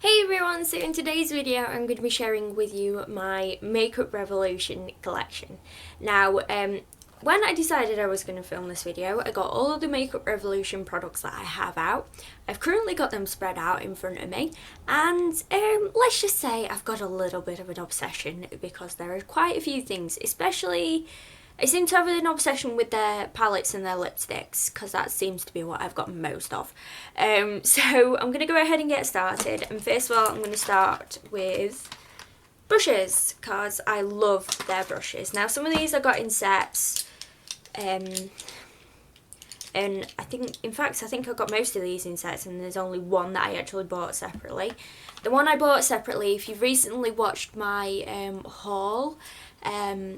Hey everyone, so in today's video I'm going to be sharing with you my Makeup Revolution collection. Now, when I decided I was going to film this video, I got all of the Makeup Revolution products that I have out. I've currently got them spread out in front of me, and let's just say I've got a little bit of an obsession because there are quite a few things, especially I seem to have an obsession with their palettes and their lipsticks because that seems to be what I've got most of. So I'm going to go ahead and get started. And first of all, I'm going to start with brushes because I love their brushes. Now, some of these I got in sets. And I think, in fact, I think I got most of these in sets, and there's only one that I actually bought separately. The one I bought separately, if you've recently watched my haul,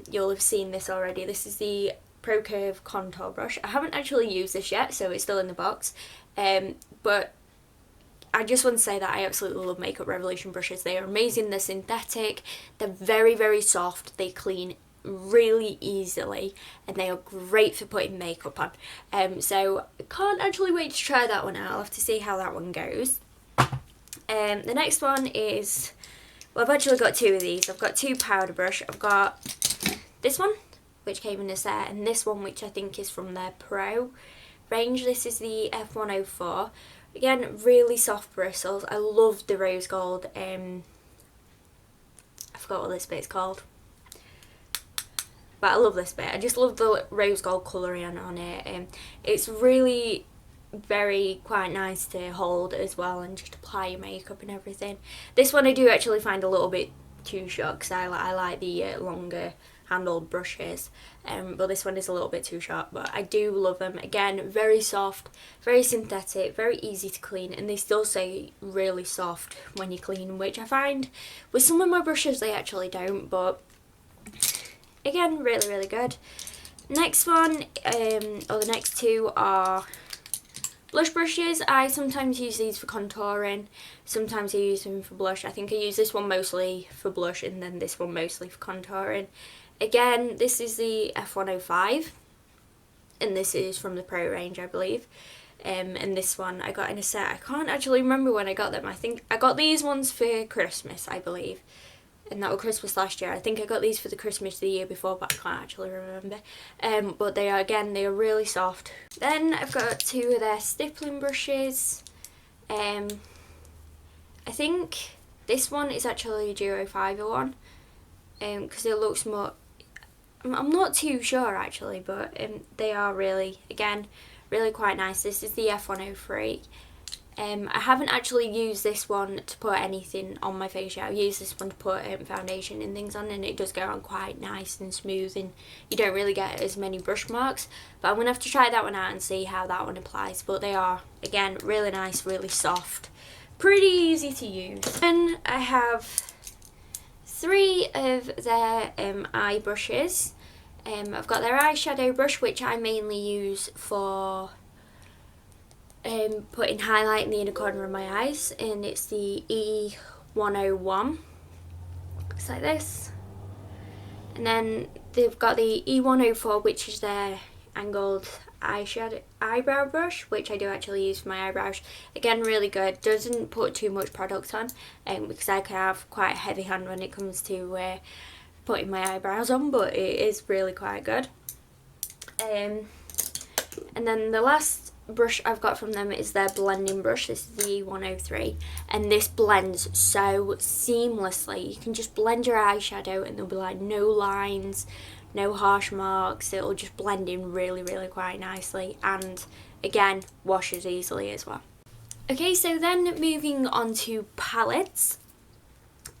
you'll have seen this already. This is the Pro Curve contour brush. I haven't actually used this yet, so it's still in the box. But I just want to say that I absolutely love Makeup Revolution brushes. They are amazing. They're synthetic. They're very, very soft. They clean really easily, and they are great for putting makeup on. So I can't actually wait to try that one out. I'll have to see how that one goes. The next one is, well, I've actually got two of these. I've got two powder brush. I've got this one, which came in a set, and this one, which I think is from their Pro range. This is the F104. Again, really soft bristles. I love the rose gold. I forgot what this bit's called, but I love this bit. I just love the rose gold colouring on it. It's really quite nice to hold as well and just apply your makeup and everything. This one I do actually find a little bit too short because I like the longer handled brushes, but this one is a little bit too short, but I do love them. Again, very soft, very synthetic, very easy to clean, and they still say really soft when you clean, which I find with some of my brushes they actually don't, but again, really, really good. Next one, or the next two, are blush brushes. I sometimes use these for contouring, sometimes I use them for blush. I think I use this one mostly for blush and then this one mostly for contouring. Again, this is the F105, and this is from the Pro range, I believe. And this one I got in a set. I can't actually remember when I got them. I think I got these ones for Christmas, I believe. And that was Christmas last year. I think I got these for the Christmas the year before, but I can't actually remember. But they are really soft. Then I've got two of their stippling brushes. I think this one is actually a Duo 501, because it looks more, I'm not too sure actually, but they are really quite nice. This is the F103. I haven't actually used this one to put anything on my face yet. I've used this one to put foundation and things on, and it does go on quite nice and smooth, and you don't really get as many brush marks. But I'm going to have to try that one out and see how that one applies. But they are, again, really nice, really soft, pretty easy to use. Then I have three of their eye brushes. I've got their eyeshadow brush, which I mainly use for putting highlight in the inner corner of my eyes, and it's the E101. Looks like this. And then they've got the E104, which is their angled eyebrow brush, which I do actually use for my eyebrows. Again, really good. Doesn't put too much product on, because I can have quite a heavy hand when it comes to putting my eyebrows on, but it is really quite good. And then the last brush I've got from them is their blending brush. This is the E103, and this blends so seamlessly. You can just blend your eyeshadow and there'll be like no lines, no harsh marks. It'll just blend in really, really quite nicely, and again, washes easily as well. Okay, so then moving on to palettes.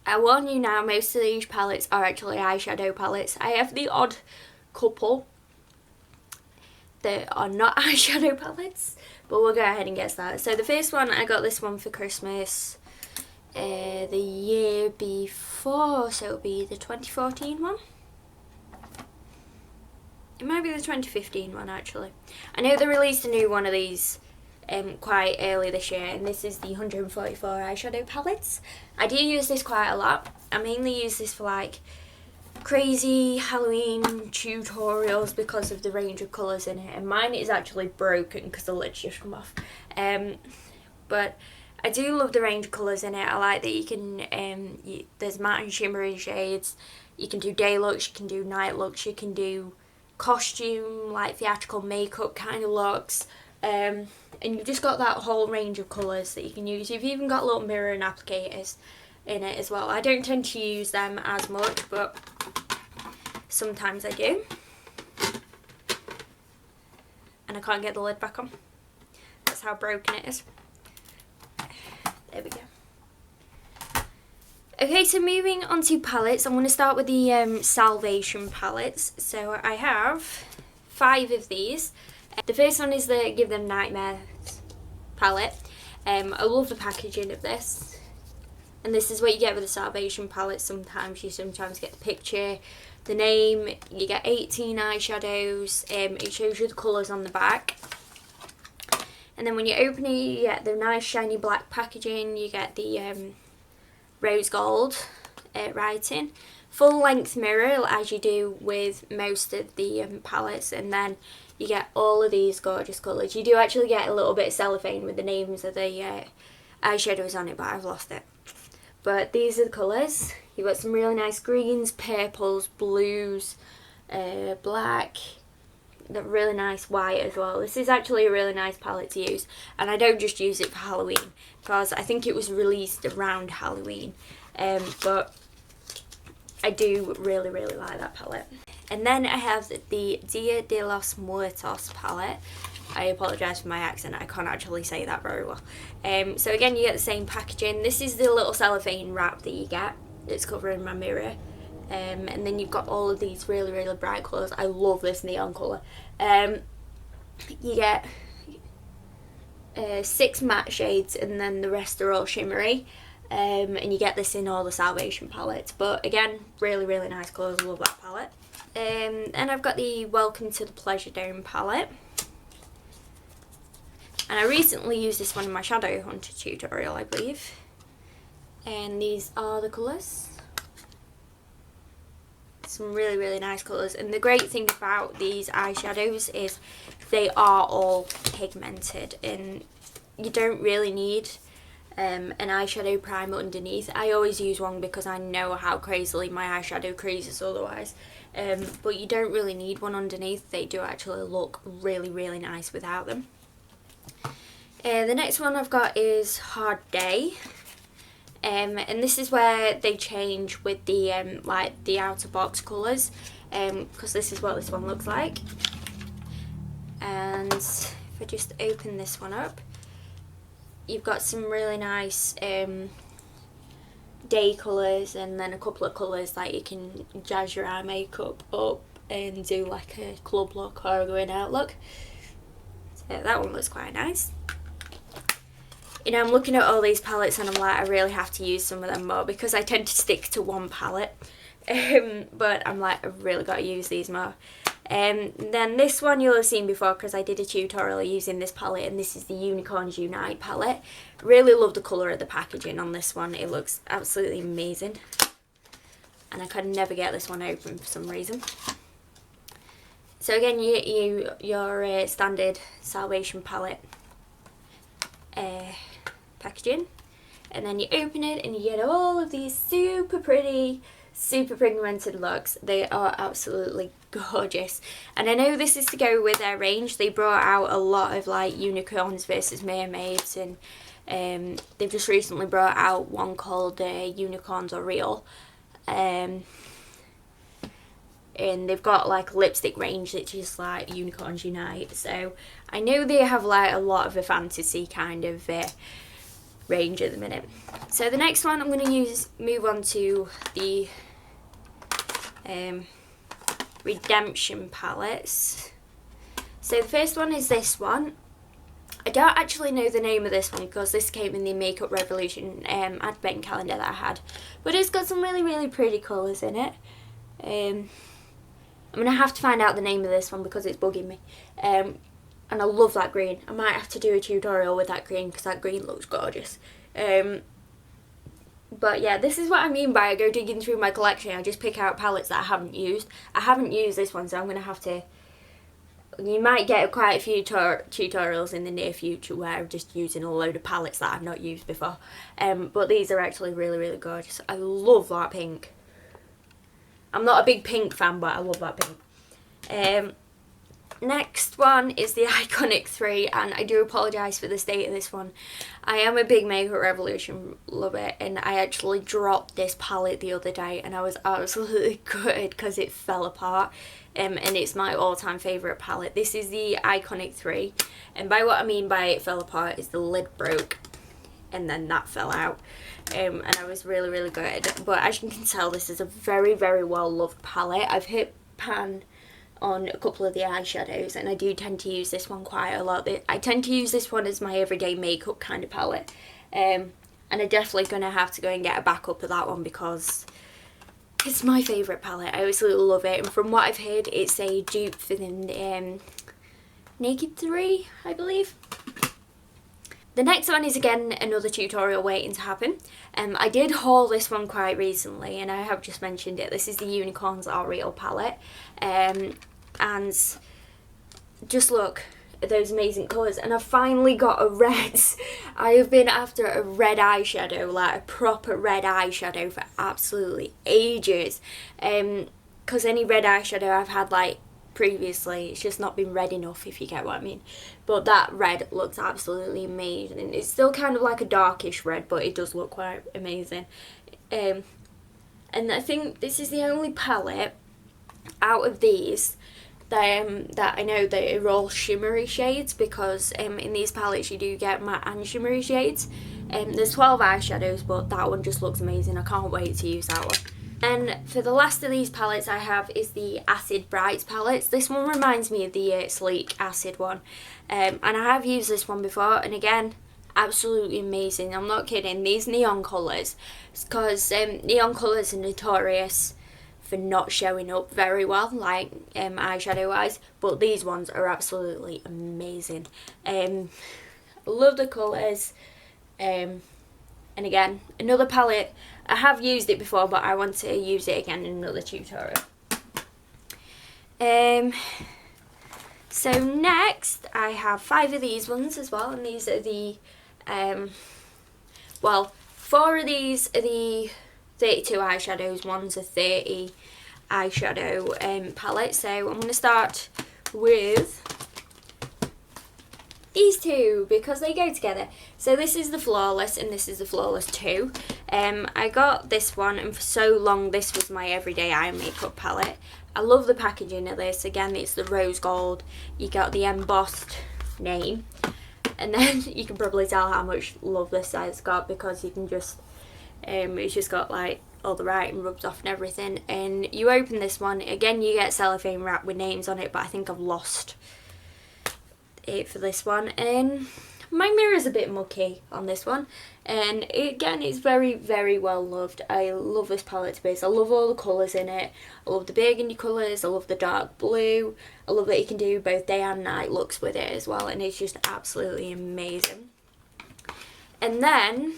I warn you now, most of these palettes are actually eyeshadow palettes. I have the odd couple that are not eyeshadow palettes, but we'll go ahead and get started. So the first one, I got this one for Christmas the year before, so it'll be the 2014 one. It might be the 2015 one actually. I know they released a new one of these quite early this year, and this is the 144 eyeshadow palettes. I do use this quite a lot. I mainly use this for like crazy Halloween tutorials because of the range of colours in it, and mine is actually broken because the lid's just come off. But I do love the range of colours in it. I like that you can, there's matte and shimmery shades. You can do day looks, you can do night looks, you can do costume, like theatrical makeup kind of looks. And you've just got that whole range of colours that you can use. You've even got little mirror and applicators in it as well. I don't tend to use them as much, but sometimes I do. And I can't get the lid back on. That's how broken it is. There we go. Okay, so moving on to palettes, I'm going to start with the Salvation palettes. So I have 5 of these. The first one is the Give Them Nightmares palette. I love the packaging of this. And this is what you get with the Salvation palette. Sometimes you get the picture, the name, you get 18 eyeshadows. It shows you the colours on the back. And then when you open it, you get the nice shiny black packaging, you get the rose gold writing, full length mirror as you do with most of the palettes, and then you get all of these gorgeous colours. You do actually get a little bit of cellophane with the names of the eyeshadows on it, but I've lost it. But these are the colours. You've got some really nice greens, purples, blues, black, the really nice white as well. This is actually a really nice palette to use, and I don't just use it for Halloween because I think it was released around Halloween, but I do really like that palette. And then I have the Dia de los Muertos palette. I apologise for my accent, I can't actually say that very well. So again, you get the same packaging. This is the little cellophane wrap that you get. It's covering my mirror. And then you've got all of these really bright colours. I love this neon colour. You get 6 matte shades, and then the rest are all shimmery. And you get this in all the Salvation palettes. But again, really nice colours. I love that palette. And I've got the Welcome to the Pleasure Dome palette. And I recently used this one in my Shadow Hunter tutorial, I believe. And these are the colours. Some really nice colours, and the great thing about these eyeshadows is they are all pigmented, and you don't really need an eyeshadow primer underneath. I always use one because I know how crazily my eyeshadow creases otherwise, but you don't really need one underneath. They do actually look really nice without them. The next one I've got is Hard Day. And this is where they change with the like the outer box colours, because this is what this one looks like. And if I just open this one up, you've got some really nice day colours, and then a couple of colours that you can jazz your eye makeup up and do like a club look or a going out look. So that one looks quite nice. You know, I'm looking at all these palettes and I'm like, I really have to use some of them more because I tend to stick to one palette. But I'm like, I've really got to use these more. Then this one you'll have seen before because I did a tutorial using this palette, and this is the Unicorns Unite palette. Really love the colour of the packaging on this one. It looks absolutely amazing. And I can never get this one open for some reason. So again, your standard Salvation palette packaging, and then you open it and you get all of these super pretty, super pigmented looks. They are absolutely gorgeous, and I know this is to go with their range. They brought out a lot of like unicorns versus mermaids, and they've just recently brought out one called Unicorns Are Real, and they've got like a lipstick range that's just like Unicorns Unite. So I know they have like a lot of a fantasy kind of range at the minute. So the next one I'm going to move on to the Redemption palettes. So the first one is this one. I don't actually know the name of this one because this came in the Makeup Revolution advent calendar that I had, but it's got some really pretty colours in it. I'm going to have to find out the name of this one because it's bugging me. And I love that green. I might have to do a tutorial with that green because that green looks gorgeous. But yeah, this is what I mean by I go digging through my collection. I just pick out palettes that I haven't used. I haven't used this one, so I'm going to have to You might get quite a few tutorials in the near future where I'm just using a load of palettes that I've not used before. But these are actually really, really gorgeous. I love that pink. I'm not a big pink fan, but I love that pink. Next one is the Iconic 3, and I do apologise for the state of this one. I am a big Makeup Revolution lover, and I actually dropped this palette the other day, and I was absolutely gutted because it fell apart. And it's my all-time favourite palette. This is the Iconic 3, and by what I mean by it fell apart is the lid broke, and then that fell out. And I was really, really gutted. But as you can tell, this is a very, very well-loved palette. I've hit pan on a couple of the eyeshadows, and I do tend to use this one quite a lot. I tend to use this one as my everyday makeup kind of palette, and I'm definitely going to have to go and get a backup of that one because it's my favourite palette. I absolutely love it, and from what I've heard, it's a dupe for the Naked 3, I believe. The next one is again another tutorial waiting to happen. I did haul this one quite recently, and I have just mentioned it. This is the Unicorns Are Real palette, and just look at those amazing colours. And I finally got a red. I have been after a red eyeshadow, like a proper red eyeshadow, for absolutely ages. Because any red eyeshadow I've had like previously, it's just not been red enough, if you get what I mean. But that red looks absolutely amazing. It's still kind of like a darkish red, but it does look quite amazing. And I think this is the only palette out of these that I know that are all shimmery shades, because in these palettes you do get matte and shimmery shades. There's 12 eyeshadows, but that one just looks amazing. I can't wait to use that one. And for the last of these palettes I have is the Acid Brights palettes. This one reminds me of the Sleek Acid one. And I have used this one before, and again, absolutely amazing. I'm not kidding. These neon colours, because neon colours are notorious for not showing up very well, like eyeshadow wise, but these ones are absolutely amazing. I love the colours. And again, another palette, I have used it before, but I want to use it again in another tutorial. So next I have 5 of these ones as well, and these are the well, 4 of these are the 32 eyeshadows, one's a 30 eyeshadow palette. So I'm going to start with these two because they go together. So this is the Flawless and this is the Flawless 2. I got this one, and for so long this was my everyday eye makeup palette. I love the packaging of this. Again, it's the rose gold. You got the embossed name, and then you can probably tell how much love this side's got because you can just it's just got like all the writing rubbed off and everything. And you open this one, again you get cellophane wrap with names on it, but I think I've lost it for this one. And my mirror's a bit mucky on this one, and again it's very, very well loved. I love this palette to bits. I love all the colours in it. I love the burgundy colours, I love the dark blue, I love that you can do both day and night looks with it as well, and it's just absolutely amazing. And then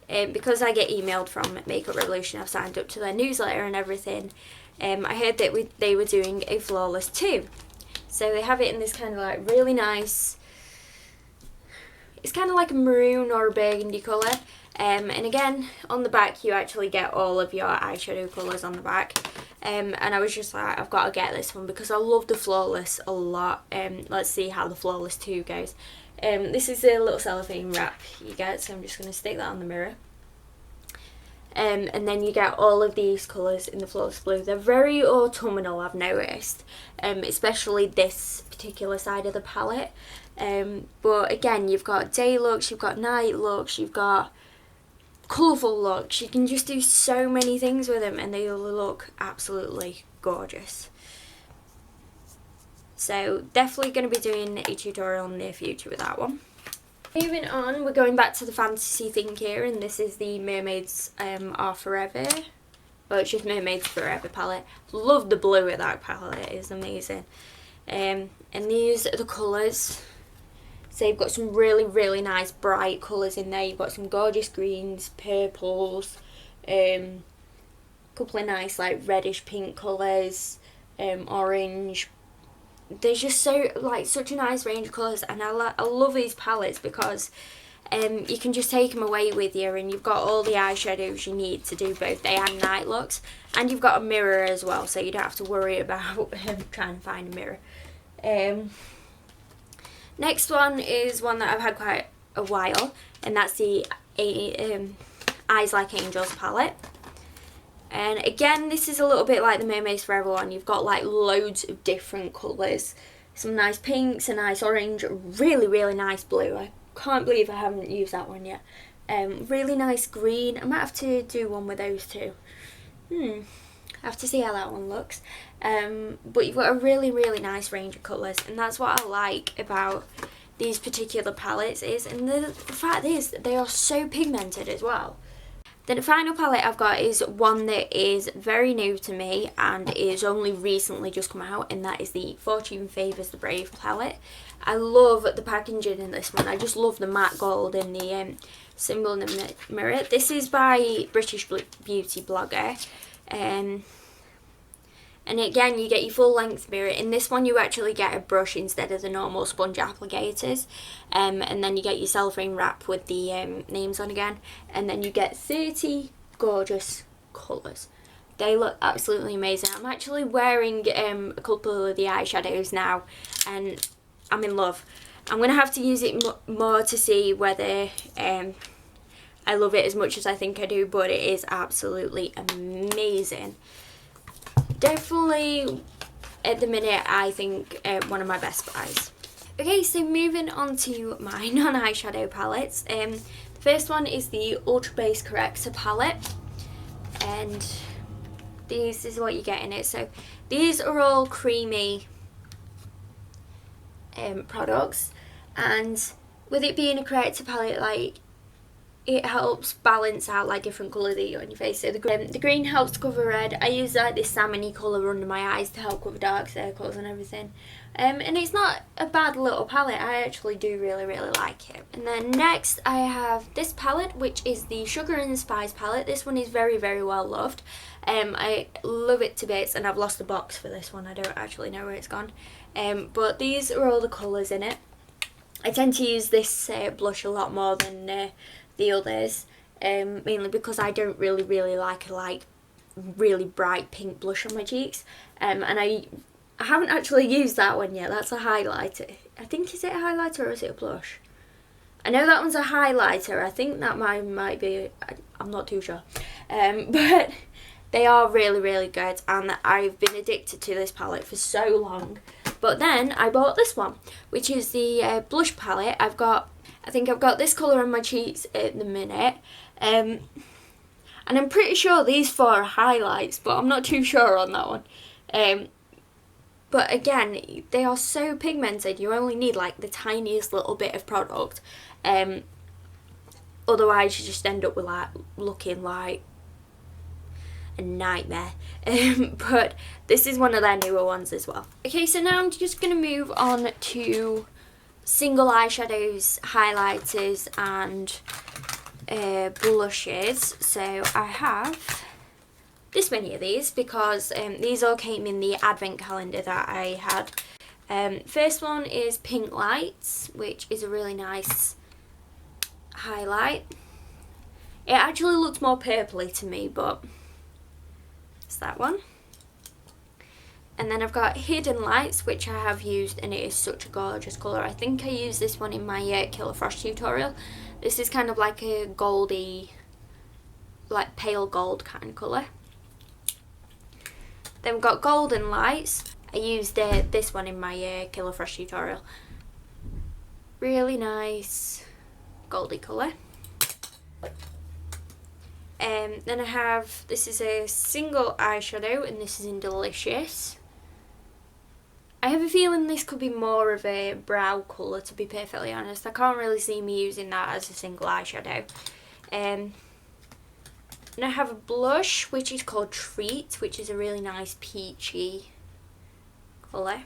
because I get emailed from Makeup Revolution, I've signed up to their newsletter and everything. I heard that they were doing a Flawless 2. So they have it in this kind of like really nice, it's kind of like a maroon or a burgundy colour. And again, on the back you actually get all of your eyeshadow colours on the back. And I was just like, I've got to get this one because I love the Flawless a lot. Let's see how the Flawless 2 goes. This is a little cellophane wrap you get, so I'm just going to stick that on the mirror. And then you get all of these colours in the Flawless Blue. They're very autumnal, I've noticed, especially this particular side of the palette. But again, you've got day looks, you've got night looks, you've got colourful looks. You can just do so many things with them and they look absolutely gorgeous. So definitely going to be doing a tutorial in the near future with that one. Moving on, we're going back to the fantasy thing here, and this is the Mermaids Are Forever. Well, it's just Mermaids Forever palette. Love the blue of that palette, it is amazing. And these are the colours. So you've got some really, really nice bright colours in there. You've got some gorgeous greens, purples, a couple of nice like reddish pink colours, orange, there's just so such a nice range of colours, and I love these palettes because you can just take them away with you, and you've got all the eyeshadows you need to do both day and night looks, and you've got a mirror as well, so you don't have to worry about trying to find a mirror. Next one is one that I've had quite a while, and that's the Eyes Like Angels palette. And again, this is a little bit like the Mermaids Forever one. You've got like loads of different colours. Some nice pinks, a nice orange, really, really nice blue. I can't believe I haven't used that one yet. Really nice green. I might have to do one with those two. I have to see how that one looks. But you've got a really, really nice range of colours, and that's what I like about these particular palettes and the fact is they are so pigmented as well. Then the final palette I've got is one that is very new to me and is only recently just come out, and that is the Fortune Favours the Brave palette. I love the packaging in this one. I just love the matte gold and the symbol in the mirror. This is by British beauty blogger. And again, you get your full length mirror. In this one you actually get a brush instead of the normal sponge applicators, and then you get your cellophane wrap with the names on again, and then you get 30 gorgeous colours. They look absolutely amazing. I'm actually wearing a couple of the eyeshadows now, and I'm in love. I'm going to have to use it more to see whether I love it as much as I think I do, but it is absolutely amazing. Definitely, at the minute, I think one of my best buys. Okay, so moving on to my non-eyeshadow palettes. The first one is the Ultra Base Corrector palette, and this is what you get in it. So these are all creamy products, and with it being a corrector palette, like, it helps balance out like different colours that you got on your face. So the green helps to cover red. I use like this salmony colour under my eyes to help cover dark circles and everything. And it's not a bad little palette. I actually do really, really like it. And then next I have this palette, which is the Sugar and Spice palette. This one is very, very well loved. I love it to bits, and I've lost the box for this one. I don't actually know where it's gone. But these are all the colours in it. I tend to use this blush a lot more than the others, mainly because I don't really like a really bright pink blush on my cheeks, and I haven't actually used that one yet. That's a highlighter. I think, is it a highlighter or is it a blush? I know that one's a highlighter. I think that might be, I'm not too sure, but they are really, really good, and I've been addicted to this palette for so long. But then I bought this one, which is the blush palette. I think I've got this colour on my cheeks at the minute, and I'm pretty sure these four are highlights, but I'm not too sure on that one. But again, they are so pigmented, you only need like the tiniest little bit of product, otherwise you just end up with like looking like a nightmare. But this is one of their newer ones as well. Okay, so now I'm just going to move on to single eyeshadows, highlighters and blushes. So I have this many of these because these all came in the advent calendar that I had. First one is Pink Lights, which is a really nice highlight. It actually looks more purpley to me, but it's that one. And then I've got Hidden Lights, which I have used, and it is such a gorgeous colour. I think I used this one in my Killer Frost tutorial. This is kind of like a goldy, like pale gold kind of colour. Then we've got Golden Lights. I used this one in my Killer Frost tutorial. Really nice goldy colour. Then I have, this is a single eyeshadow, and this is in Delicious. I have a feeling this could be more of a brow colour, to be perfectly honest. I can't really see me using that as a single eyeshadow. And I have a blush, which is called Treat, which is a really nice peachy colour.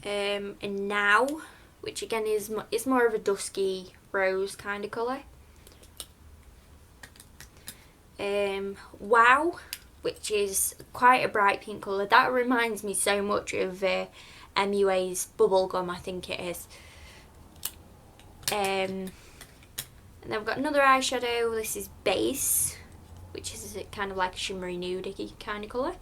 And Now, which again is more of a dusky rose kind of colour. Wow, which is quite a bright pink colour. That reminds me so much of MUA's Bubblegum, I think it is. And then I've got another eyeshadow. This is Base, which is kind of like a shimmery nude-y kind of colour.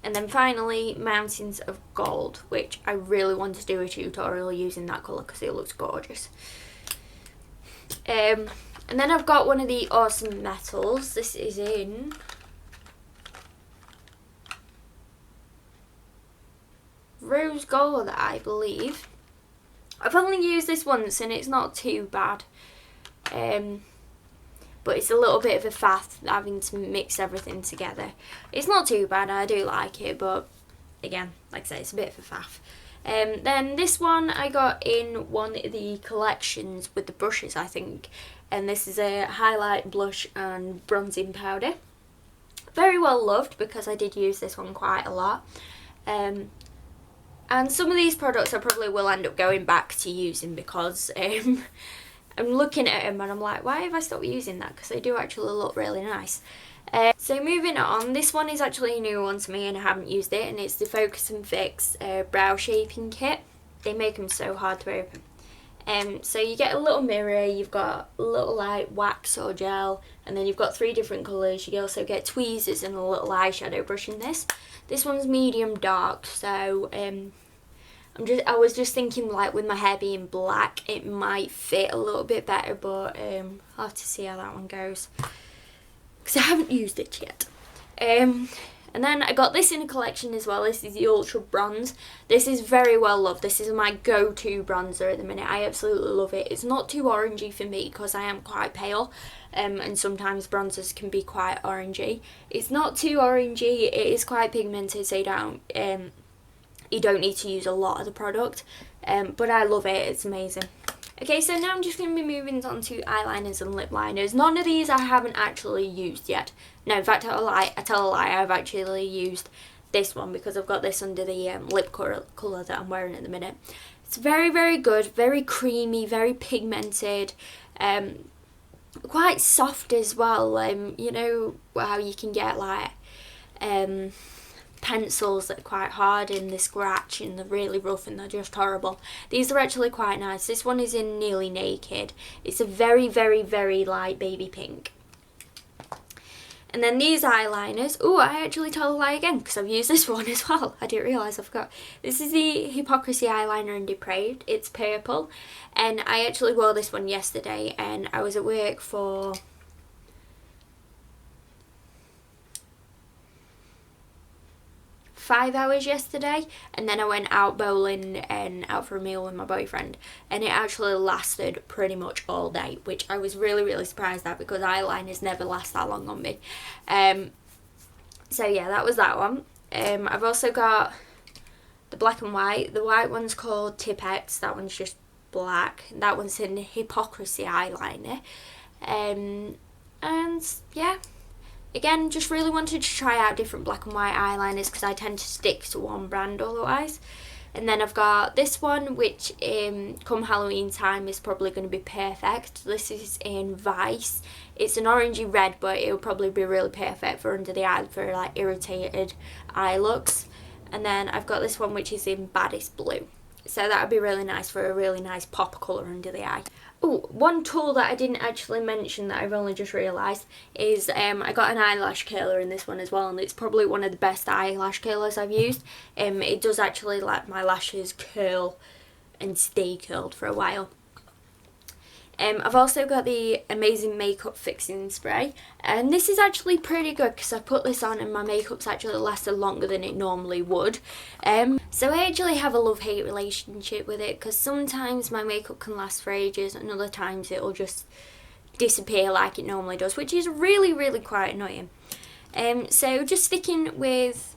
And then finally, Mountains of Gold, which I really want to do a tutorial using that colour because it looks gorgeous. And then I've got one of the Awesome Metals. This is in Rose Gold, I believe. I've only used this once and it's not too bad. But it's a little bit of a faff having to mix everything together. It's not too bad, I do like it, but again, like I say, it's a bit of a faff. Then this one I got in one of the collections with the brushes, I think. And this is a highlight, blush and bronzing powder. Very well loved because I did use this one quite a lot. And some of these products I probably will end up going back to using because I'm looking at them and I'm like, why have I stopped using that? Because they do actually look really nice. So moving on, this one is actually a new one to me and I haven't used it, and it's the Focus and Fix Brow Shaping Kit. They make them so hard to open. So you get a little mirror, you've got a little like wax or gel, and then you've got 3 different colours. You also get tweezers and a little eyeshadow brush in this. This one's medium dark, so I was just thinking, like, with my hair being black, it might fit a little bit better, but I'll have to see how that one goes because I haven't used it yet. And then I got this in a collection as well. This is the Ultra Bronze. This is very well loved. This is my go-to bronzer at the minute. I absolutely love it. It's not too orangey for me because I am quite pale, and sometimes bronzers can be quite orangey. It's not too orangey. It is quite pigmented, so you don't need to use a lot of the product, but I love it. It's amazing. Okay, so now I'm just going to be moving on to eyeliners and lip liners. None of these I haven't actually used yet. No, in fact, I tell a lie, I've actually used this one because I've got this under the lip colour that I'm wearing at the minute. It's very, very good, very creamy, very pigmented, quite soft as well. You know how you can get like pencils that are quite hard and they scratch and they're really rough and they're just horrible. These are actually quite nice. This one is in Nearly Naked. It's a very, very, very light baby pink. And then these eyeliners, oh, I actually tell a lie again because I've used this one as well. I didn't realise I forgot. This is the Hypocrisy eyeliner in Depraved. It's purple, and I actually wore this one yesterday and I was at work for 5 hours yesterday, and then I went out bowling and out for a meal with my boyfriend, and it actually lasted pretty much all day, which I was really, really surprised at because eyeliners never last that long on me. So yeah, that was that one. I've also got the black and white. The white one's called Tipex. That one's just black. That one's in Hypocrisy eyeliner. And yeah, again, just really wanted to try out different black and white eyeliners because I tend to stick to one brand otherwise. And then I've got this one, which come Halloween time is probably going to be perfect. This is in Vice. It's an orangey red, but it'll probably be really perfect for under the eye for like irritated eye looks. And then I've got this one, which is in Baddest Blue. So that would be really nice for a really nice pop colour under the eye. Oh, one tool that I didn't actually mention that I've only just realised is I got an eyelash curler in this one as well, and it's probably one of the best eyelash curlers I've used. It does actually let my lashes curl and stay curled for a while. I've also got the Amazing Makeup Fixing Spray, and this is actually pretty good because I put this on and my makeup's actually lasted longer than it normally would. So I actually have a love-hate relationship with it because sometimes my makeup can last for ages and other times it'll just disappear like it normally does, which is really, really quite annoying. So just sticking with,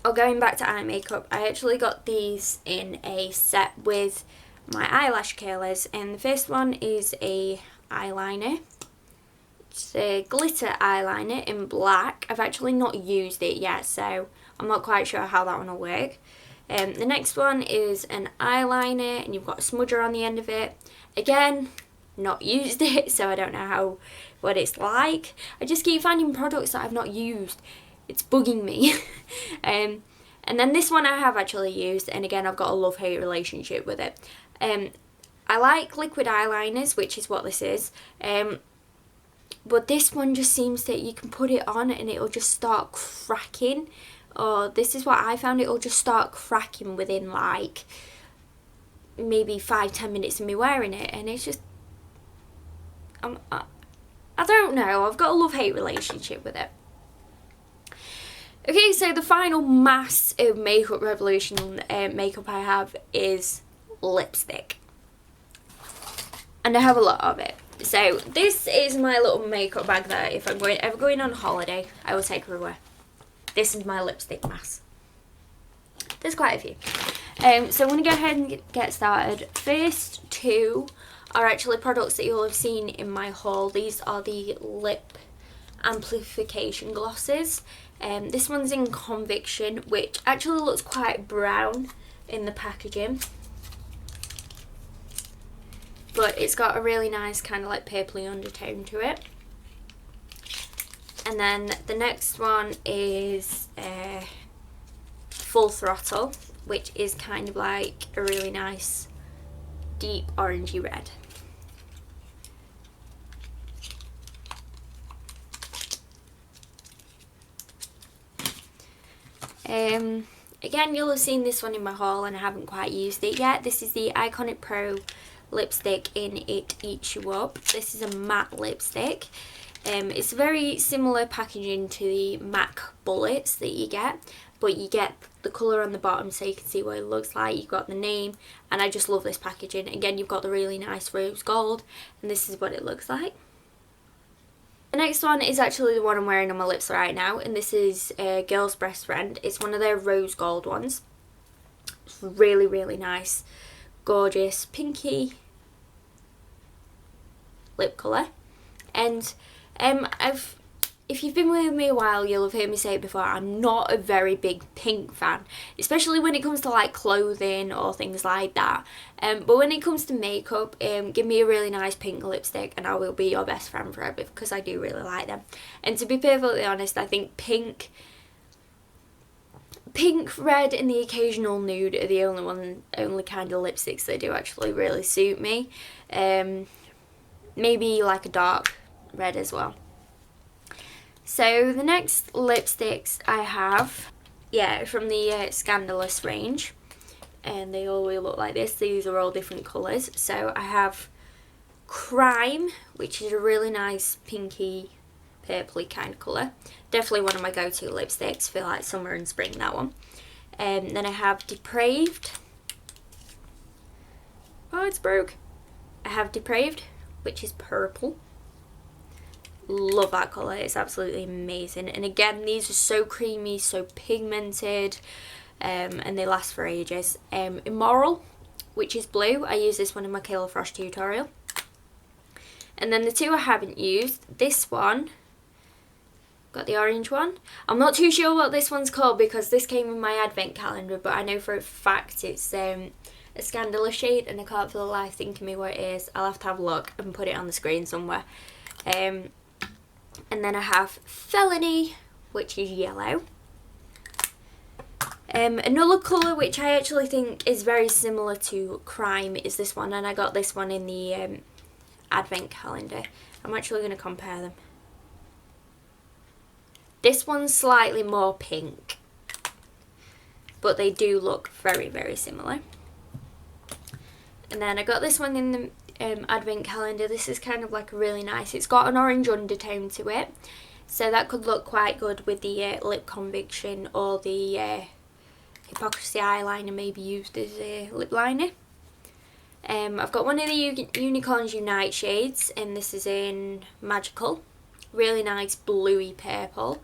or going back to eye makeup, I actually got these in a set with my eyelash curlers, and the first one is a eyeliner. It's a glitter eyeliner in black. I've actually not used it yet, so I'm not quite sure how that one will work. The next one is an eyeliner, and you've got a smudger on the end of it. Again, not used it, so I don't know what it's like. I just keep finding products that I've not used. It's bugging me. And then this one I have actually used, and again I've got a love-hate relationship with it. I like liquid eyeliners, which is what this is, but this one just seems that you can put it on and it'll just start cracking, or this is what I found, it'll just start cracking within like maybe 5-10 minutes of me wearing it, and it's just, I don't know, I've got a love-hate relationship with it. Okay, so the final mass of Makeup Revolution makeup I have is lipstick. And I have a lot of it. So this is my little makeup bag that if I'm ever going on holiday, I will take everywhere. This is my lipstick mass. There's quite a few. So I'm going to go ahead and get started. First two are actually products that you'll have seen in my haul. These are the lip amplification glosses. This one's in Conviction, which actually looks quite brown in the packaging, but it's got a really nice kind of like purpley undertone to it. And then the next one is Full Throttle, which is kind of like a really nice deep orangey red. Again, you'll have seen this one in my haul and I haven't quite used it yet. This is the Iconic Pro lipstick in It Eats You Up. This is a matte lipstick. It's very similar packaging to the MAC bullets that you get, but you get the colour on the bottom so you can see what it looks like. You've got the name, and I just love this packaging. Again, you've got the really nice rose gold, and this is what it looks like. The next one is actually the one I'm wearing on my lips right now, and this is Girl's Best Friend. It's one of their rose gold ones. It's really, really nice, gorgeous, pinky lip colour. And if you've been with me a while, you'll have heard me say it before, I'm not a very big pink fan, especially when it comes to like clothing or things like that. But when it comes to makeup, give me a really nice pink lipstick and I will be your best friend forever, because I do really like them. And to be perfectly honest, I think pink, red and the occasional nude are the only kind of lipsticks that do actually really suit me. Maybe like a dark red as well. So the next lipsticks I have, from the Scandalous range, and they all will look like this. These are all different colours. So I have Crime, which is a really nice pinky purpley kind of colour. Definitely one of my go-to lipsticks for like summer and spring, that one. Then I have Depraved. Oh, it's broke. I have Depraved, which is purple. Love that colour, it's absolutely amazing. And again, these are so creamy, so pigmented, and they last for ages. Immoral, which is blue. I use this one in my Kayla Frost tutorial. And then the two I haven't used, this one, got the orange one. I'm not too sure what this one's called because this came in my advent calendar, but I know for a fact it's a Scandalous shade, and I can't for the life think of me what it is. I'll have to have a look and put it on the screen somewhere. And then I have Felony, which is yellow. Another colour which I actually think is very similar to Crime is this one, and I got this one in the advent calendar. I'm actually going to compare them. This one's slightly more pink, but they do look very, very similar. And then I got this one in the advent calendar. This is kind of like a really nice, it's got an orange undertone to it, so that could look quite good with the lip conviction or the Hypocrisy eyeliner maybe used as a lip liner. I've got one of the Unicorns Unite shades, and this is in Magical, really nice bluey purple.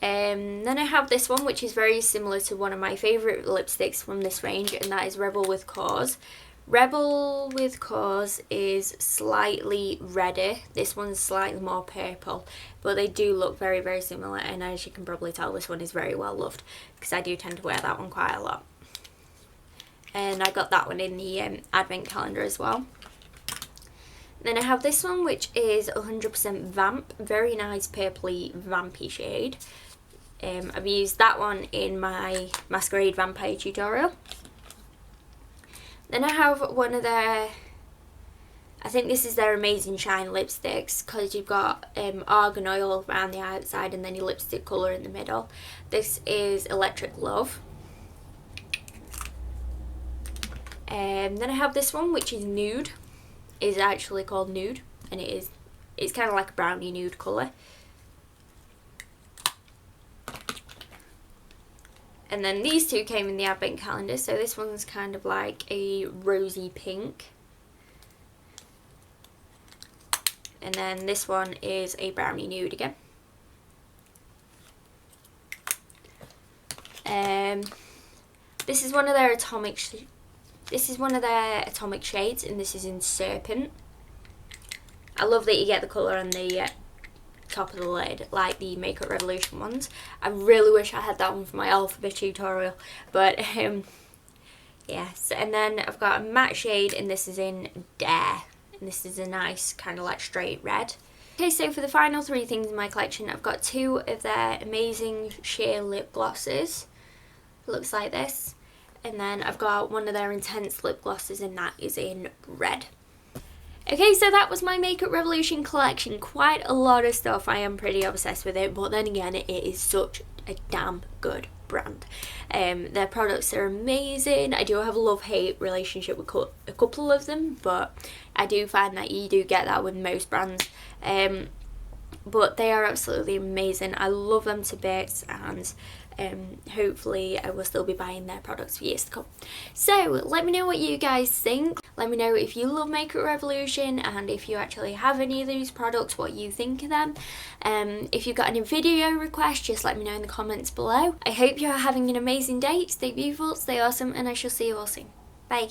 Then I have this one, which is very similar to one of my favourite lipsticks from this range, and that is Rebel with Cause. Rebel with Cause is slightly redder, this one's slightly more purple, but they do look very, very similar, and as you can probably tell, this one is very well loved, because I do tend to wear that one quite a lot. and I got that one in the advent calendar as well. Then I have this one, which is 100% Vamp, very nice purpley vampy shade. I've used that one in my Masquerade Vampire tutorial. Then I have one of their, I think this is their Amazing Shine lipsticks, because you've got argan oil around the outside and then your lipstick colour in the middle. This is Electric Love. Then I have this one, which is Nude. It's actually called Nude, and it's kind of like a brownie nude colour. And then these two came in the advent calendar, so this one's kind of like a rosy pink. And then this one is a brownie nude again. This is one of their atomic shades, and this is in Serpent. I love that you get the colour on the top of the lid, like the Makeup Revolution ones. I really wish I had that one for my alphabet tutorial, but yes. And then I've got a matte shade, and this is in Dare, and this is a nice kind of like straight red. Okay, so for the final three things in my collection, I've got two of their amazing sheer lip glosses. It looks like this. And then I've got one of their intense lip glosses, and that is in red. Okay, so that was my Makeup Revolution collection. Quite a lot of stuff. I am pretty obsessed with it, but then again, it is such a damn good brand. Their products are amazing. I do have a love-hate relationship with a couple of them, but I do find that you do get that with most brands. But they are absolutely amazing. I love them to bits, and hopefully I will still be buying their products for years to come. So let me know what you guys think. Let me know if you love Makeup Revolution, and if you actually have any of these products, what you think of them. If you've got any video requests, just let me know in the comments below. I hope you are having an amazing day. Stay beautiful, stay awesome, and I shall see you all soon. Bye.